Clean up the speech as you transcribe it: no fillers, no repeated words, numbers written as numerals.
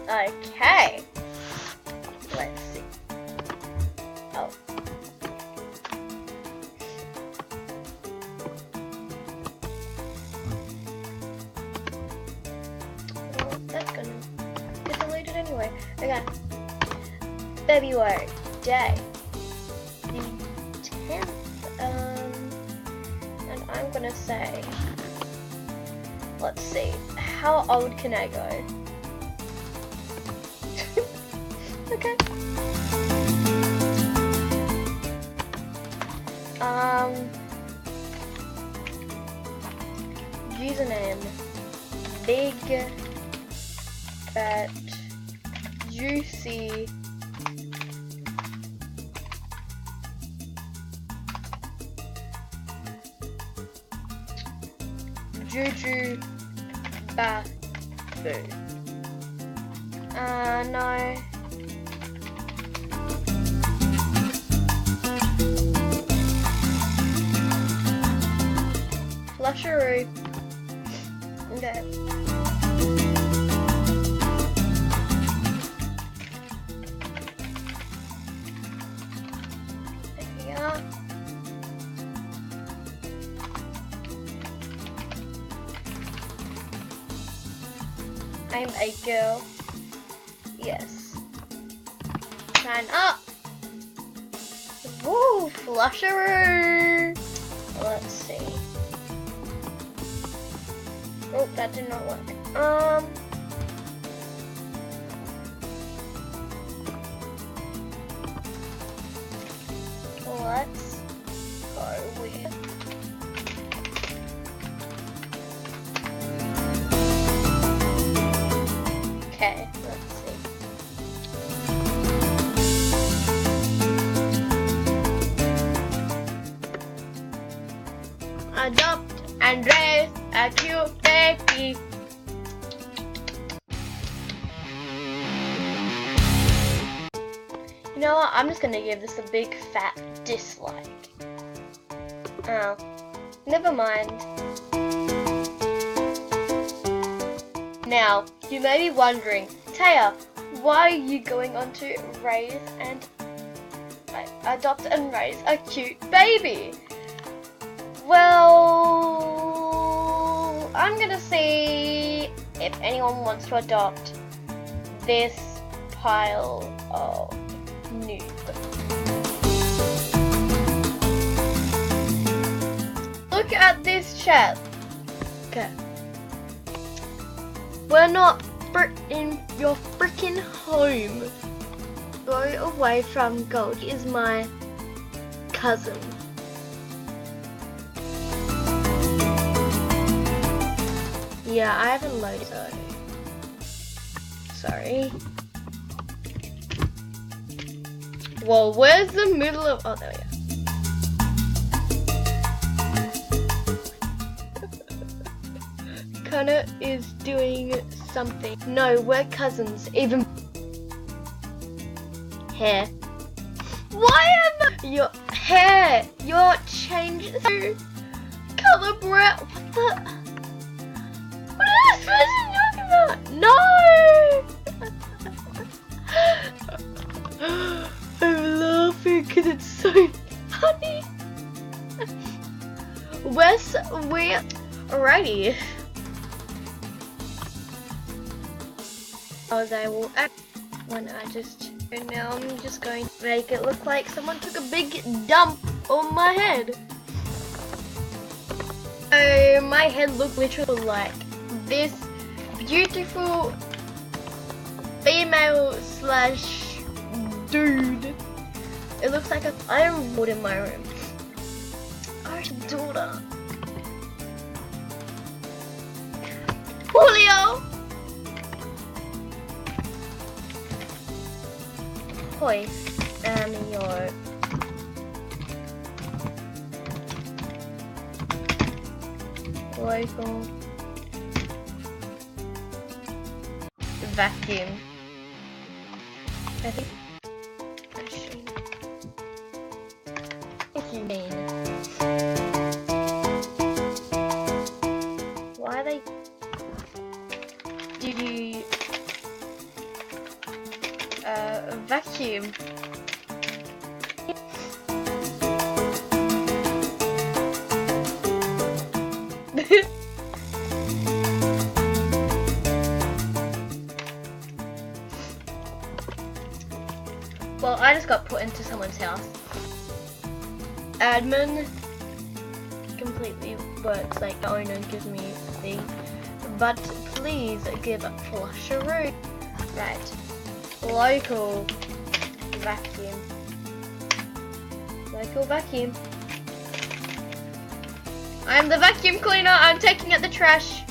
Okay. Let's see. Oh. Well, that's gonna get deleted anyway. Okay. February day. The 10th. And I'm gonna say, let's see, how old can I go? Okay. Username, big, fat, juicy, Juju Bafu. No. Flusheroo. Okay. There we are. I'm a girl. Yes. Sign up. Woo, flusheroo. Let's see. Oh, that did not work. Let's go with. Okay, let's see. Adopt and raise a cute baby. You know what? I'm just gonna give this a big fat dislike. Oh, never mind. Now, you may be wondering, Taya, why are you going on to raise and adopt and raise a cute baby? Well, I'm gonna see if anyone wants to adopt this pile of noob. Look at this chat. Okay. We're not in your freaking home. Go away from gold. He is my cousin. Yeah, I haven't loaded, so sorry. Well, where's the middle of? Oh, there we go. Connor is doing something. No, we're cousins. Even hair. Why am I? Your hair? Your change to color brown. What the? What is this person talking about? No! I'm laughing because it's so funny. Alrighty. As I will act when I just. And now I'm just going to make it look like someone took a big dump on my head. So my head looked literally like this beautiful female slash dude. It looks like I'm bored in my room. Our daughter. Julio! Hoi, your local vacuum. I think machine. What do you mean? Why are they? Did you Vacuum. Well, I just got put into someone's house. Admin completely works like the owner gives me a thing. But please give Flush a room. Right. Local vacuum. Local vacuum. I'm the vacuum cleaner. I'm taking out the trash.